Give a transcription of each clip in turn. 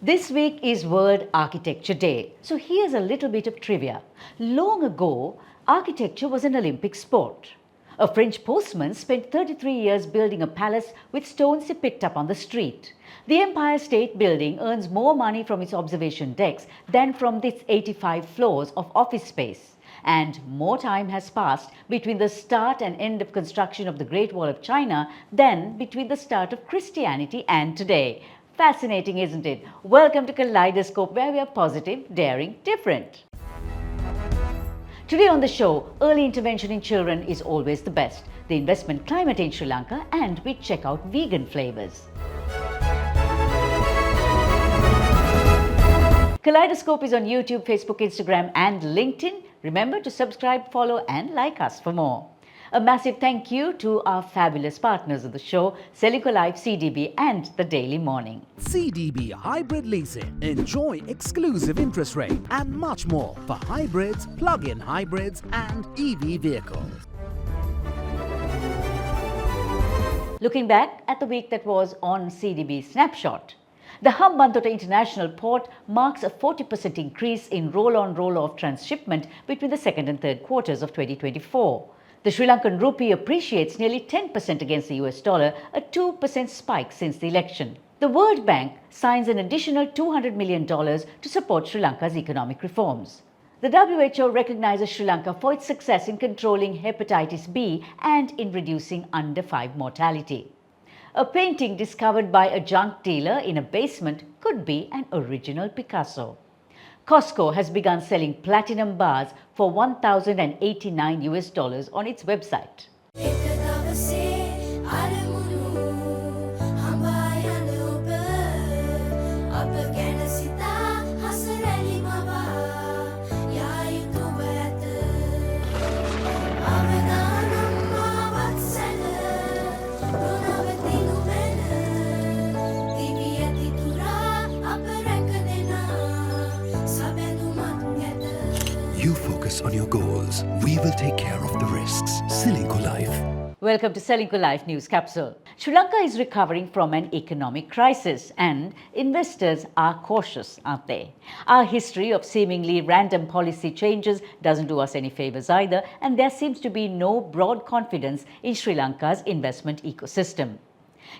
This week is World Architecture Day. So here's a little bit of trivia. Long ago, architecture was an Olympic sport. A French postman spent 33 years building a palace with stones he picked up on the street. The Empire State Building earns more money from its observation decks than from its 85 floors of office space. And more time has passed between the start and end of construction of the Great Wall of China than between the start of Christianity and today. Fascinating, isn't it? Welcome to Kaleidoscope, where we are positive, daring, different. Today on the show, early intervention in children is always the best, the investment climate in Sri Lanka, and we check out vegan flavors. Kaleidoscope is on YouTube, Facebook, Instagram, and LinkedIn. Remember to subscribe, follow, and like us for more. A massive thank you to our fabulous partners of the show, Srilanka Life, CDB, and The Daily Morning. CDB Hybrid Leasing. Enjoy exclusive interest rate and much more for hybrids, plug-in hybrids, and EV vehicles. Looking back at the week that was on CDB Snapshot, the Hambantota International Port marks a 40% increase in roll-on roll-off transshipment between the second and third quarters of 2024. The Sri Lankan rupee appreciates nearly 10% against the US dollar, a 2% spike since the election. The World Bank signs an additional $200 million to support Sri Lanka's economic reforms. The WHO recognizes Sri Lanka for its success in controlling hepatitis B and in reducing under 5 mortality. A painting discovered by a junk dealer in a basement could be an original Picasso. Costco has begun selling platinum bars for $1,089 on its website. You focus on your goals. We will take care of the risks. Srilanka Life. Welcome to Srilanka Life News Capsule. Sri Lanka is recovering from an economic crisis and investors are cautious, aren't they? Our history of seemingly random policy changes doesn't do us any favors either, and there seems to be no broad confidence in Sri Lanka's investment ecosystem.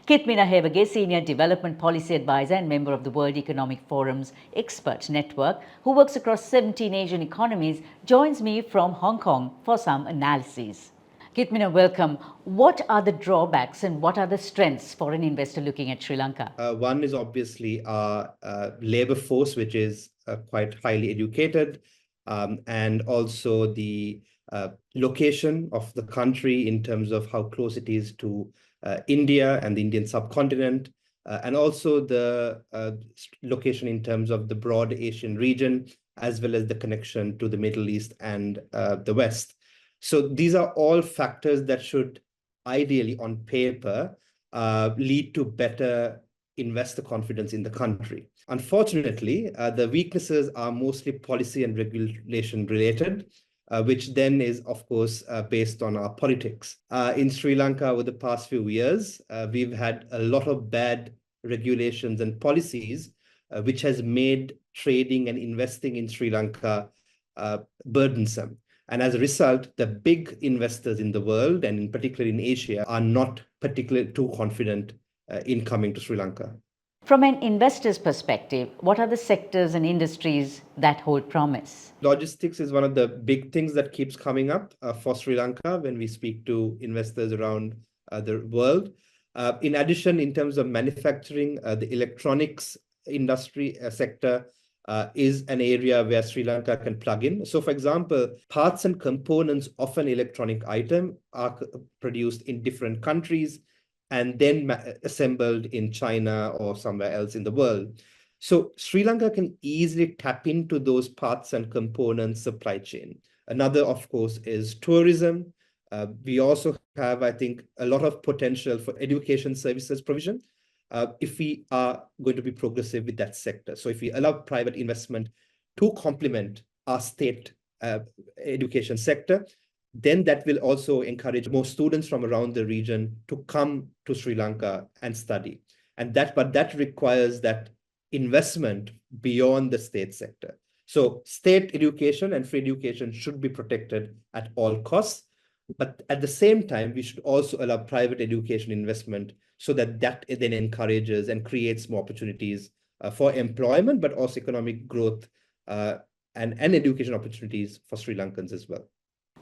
Kitmina Hevage, Senior Development Policy Advisor and member of the World Economic Forum's Expert Network, who works across 17 Asian economies, joins me from Hong Kong for some analyses. Kitmina, welcome. What are the drawbacks and what are the strengths for an investor looking at Sri Lanka? One is obviously our labor force, which is quite highly educated, and also the location of the country in terms of how close it is to India and the Indian subcontinent, and also the location in terms of the broad Asian region, as well as the connection to the Middle East and the West. So these are all factors that should ideally, on paper, lead to better investor confidence in the country. Unfortunately, the weaknesses are mostly policy and regulation related, which then is, of course, based on our politics. In Sri Lanka, over the past few years, we've had a lot of bad regulations and policies, which has made trading and investing in Sri Lanka burdensome. And as a result, the big investors in the world, and in particular in Asia, are not particularly too confident in coming to Sri Lanka. From an investor's perspective, what are the sectors and industries that hold promise? Logistics is one of the big things that keeps coming up for Sri Lanka when we speak to investors around the world. In addition, in terms of manufacturing, the electronics industry sector is an area where Sri Lanka can plug in. So, for example, parts and components of an electronic item are produced in different countries and then assembled in China or somewhere else in the world. So Sri Lanka can easily tap into those parts and components supply chain. Another, of course, is tourism. We also have, I think, a lot of potential for education services provision if we are going to be progressive with that sector. So if we allow private investment to complement our state education sector, then that will also encourage more students from around the region to come to Sri Lanka and study. But that requires that investment beyond the state sector. So state education and free education should be protected at all costs. But at the same time, we should also allow private education investment so that that then encourages and creates more opportunities for employment, but also economic growth and education opportunities for Sri Lankans as well.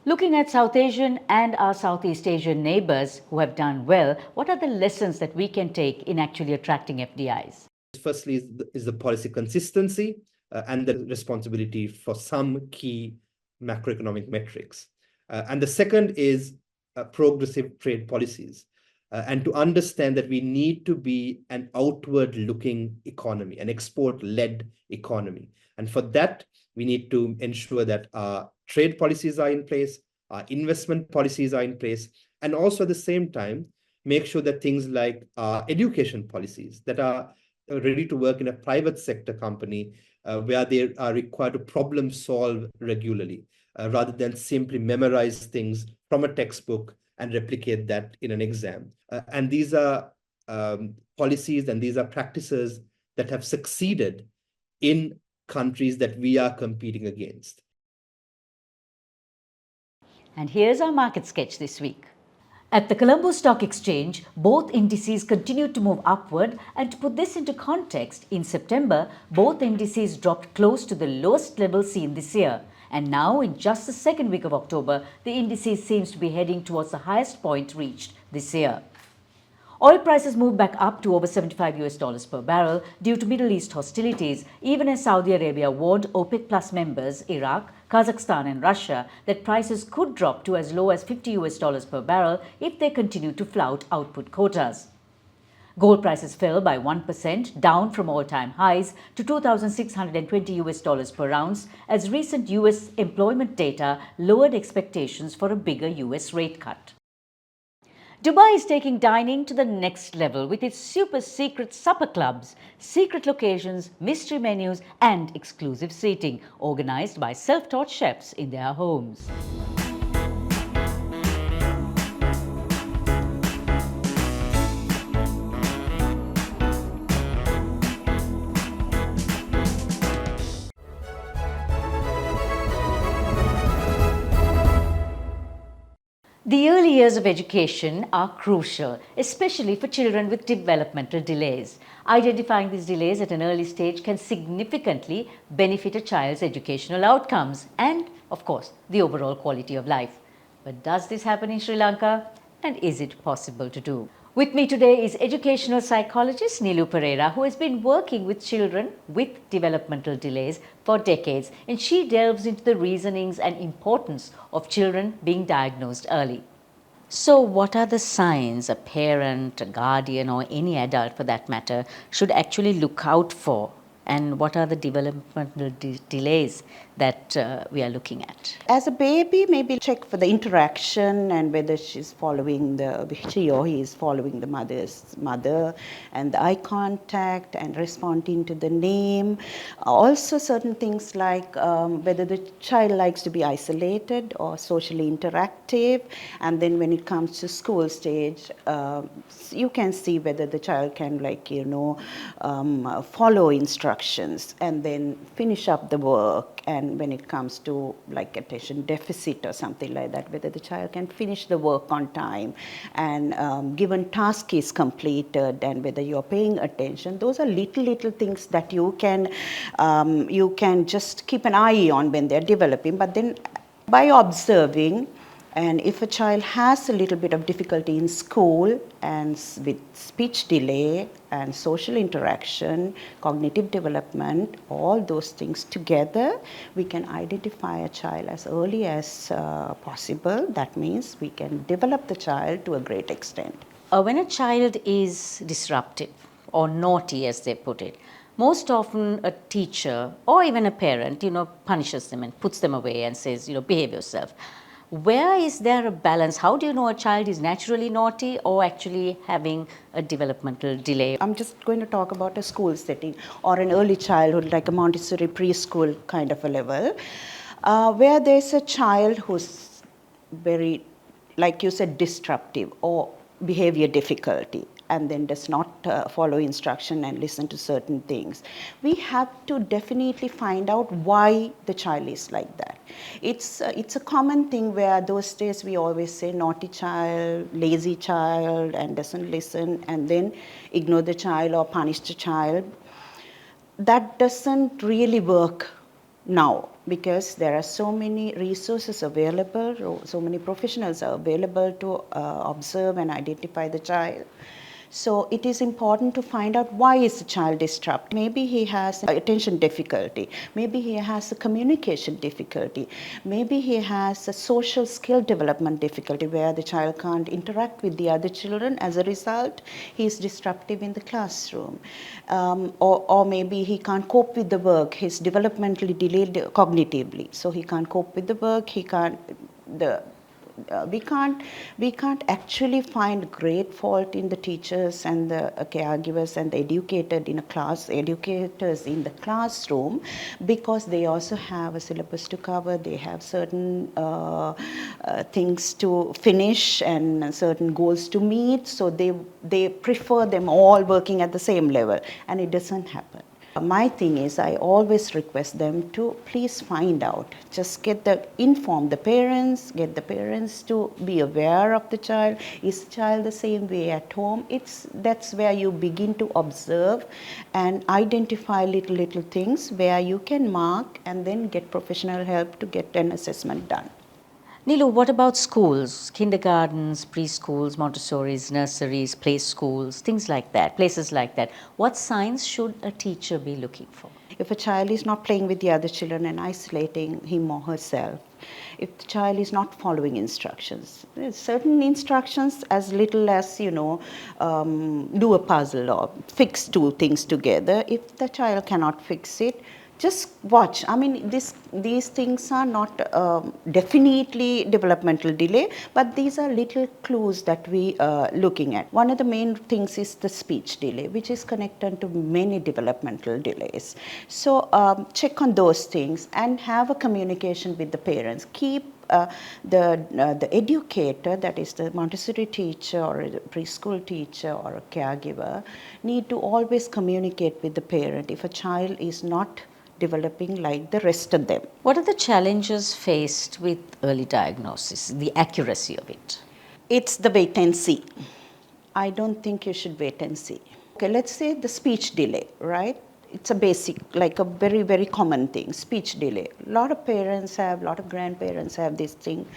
Looking at South Asian and our Southeast Asian neighbours who have done well, what are the lessons that we can take in actually attracting FDIs? Firstly is the policy consistency and the responsibility for some key macroeconomic metrics. And the second is progressive trade policies. And to understand that we need to be an outward-looking economy, an export-led economy. And for that, we need to ensure that our trade policies are in place, our investment policies are in place, and also at the same time, make sure that things like education policies that are ready to work in a private sector company where they are required to problem solve regularly, rather than simply memorize things from a textbook and replicate that in an exam. And these are policies and these are practices that have succeeded in countries that we are competing against. And here's our market sketch this week. At the Colombo Stock Exchange, both indices continued to move upward, and to put this into context, in September, both indices dropped close to the lowest level seen this year. And now, in just the second week of October, the indices seems to be heading towards the highest point reached this year. Oil prices moved back up to over $75 per barrel due to Middle East hostilities, even as Saudi Arabia warned OPEC Plus members Iraq, Kazakhstan and Russia that prices could drop to as low as $50 per barrel if they continue to flout output quotas. Gold prices fell by 1%, down from all-time highs to $2,620 per ounce, as recent US employment data lowered expectations for a bigger US rate cut. Dubai is taking dining to the next level with its super secret supper clubs, secret locations, mystery menus and exclusive seating, organized by self-taught chefs in their homes. The early years of education are crucial, especially for children with developmental delays. Identifying these delays at an early stage can significantly benefit a child's educational outcomes and, of course, the overall quality of life. But does this happen in Sri Lanka? And is it possible to do? With me today is educational psychologist Nilu Pereira, who has been working with children with developmental delays for decades, and she delves into the reasonings and importance of children being diagnosed early. So what are the signs a parent, a guardian or any adult for that matter should actually look out for? And what are the developmental delays that we are looking at? As a baby, maybe check for the interaction and whether she or he is following the mother, and the eye contact and responding to the name. Also certain things like whether the child likes to be isolated or socially interactive. And then when it comes to school stage, you can see whether the child can follow instructions and then finish up the work. And when it comes to like attention deficit or something like that, whether the child can finish the work on time and given task is completed and whether you're paying attention. Those are little things that you can just keep an eye on when they're developing. But then by observing, and if a child has a little bit of difficulty in school and with speech delay and social interaction, cognitive development, all those things together, we can identify a child as early as possible. That means we can develop the child to a great extent. When a child is disruptive or naughty, as they put it, most often a teacher or even a parent, punishes them and puts them away and says, behave yourself. Where is there a balance? How do you know a child is naturally naughty or actually having a developmental delay? I'm just going to talk about a school setting or an early childhood, like a Montessori preschool kind of a level, where there's a child who's very, like you said, disruptive or behavior difficulty. and then does not follow instruction and listen to certain things. We have to definitely find out why the child is like that. It's a common thing where those days we always say naughty child, lazy child, and doesn't listen, and then ignore the child or punish the child. That doesn't really work now, because there are so many resources available, so many professionals are available to observe and identify the child. So it is important to find out why is the child disrupted. Maybe he has attention difficulty, maybe he has a communication difficulty, maybe he has a social skill development difficulty where the child can't interact with the other children. As a result, he is disruptive in the classroom. Or maybe he can't cope with the work, he's developmentally delayed cognitively, so he can't cope with the work, we can't actually find great fault in the teachers and the caregivers and the educators in the classroom, because they also have a syllabus to cover, they have certain things to finish and certain goals to meet, so they prefer them all working at the same level, and it doesn't happen. My thing is, I always request them to please find out, just inform the parents, get the parents to be aware of the child. Is the child the same way at home? That's where you begin to observe and identify little things where you can mark and then get professional help to get an assessment done. Nilu, what about schools, kindergartens, preschools, Montessori's, nurseries, play schools, things like that, places like that? What signs should a teacher be looking for? If a child is not playing with the other children and isolating him or herself, if the child is not following instructions, there's certain instructions as little as, do a puzzle or fix two things together. If the child cannot fix it, just watch. I mean, these things are not definitely developmental delay, but these are little clues that we are looking at. One of the main things is the speech delay, which is connected to many developmental delays. So check on those things and have a communication with the parents. Keep the educator, that is the Montessori teacher or a preschool teacher or a caregiver, need to always communicate with the parent if a child is not developing like the rest of them. What are the challenges faced with early diagnosis, the accuracy of it? It's the wait and see. I don't think you should wait and see. Okay, let's say the speech delay, right? It's a basic, like a very, very common thing, speech delay. A lot of grandparents have this thing.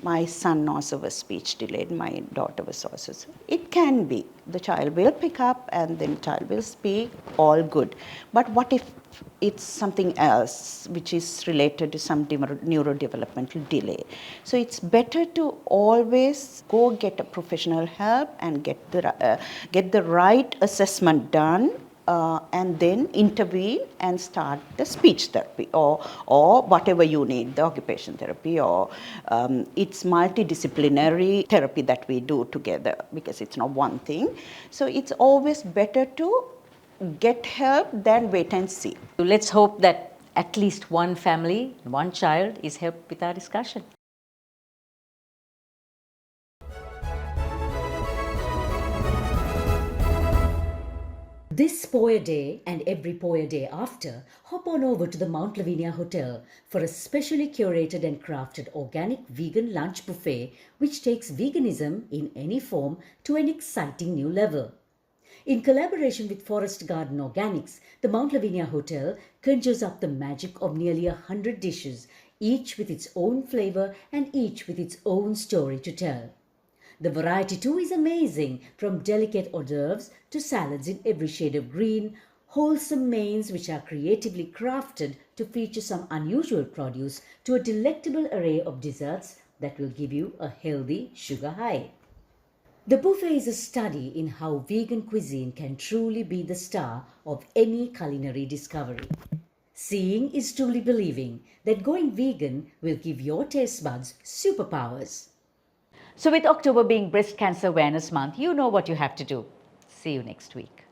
My son also was speech delayed, my daughter was also. It can be. The child will pick up and then the child will speak, all good. But what if it's something else which is related to some neurodevelopmental delay? So it's better to always go get a professional help and get the right assessment done. And then intervene and start the speech therapy or whatever you need, the occupation therapy, or it's multidisciplinary therapy that we do together, because it's not one thing. So it's always better to get help than wait and see. Let's hope that at least one family, one child is helped with our discussion. This Poya Day and every Poya Day after, hop on over to the Mount Lavinia Hotel for a specially curated and crafted organic vegan lunch buffet which takes veganism in any form to an exciting new level. In collaboration with Forest Garden Organics, the Mount Lavinia Hotel conjures up the magic of nearly 100 dishes, each with its own flavor and each with its own story to tell. The variety too is amazing, from delicate hors d'oeuvres to salads in every shade of green, wholesome mains which are creatively crafted to feature some unusual produce, to a delectable array of desserts that will give you a healthy sugar high. The buffet is a study in how vegan cuisine can truly be the star of any culinary discovery. Seeing is truly believing that going vegan will give your taste buds superpowers. So with October being Breast Cancer Awareness Month, you know what you have to do. See you next week.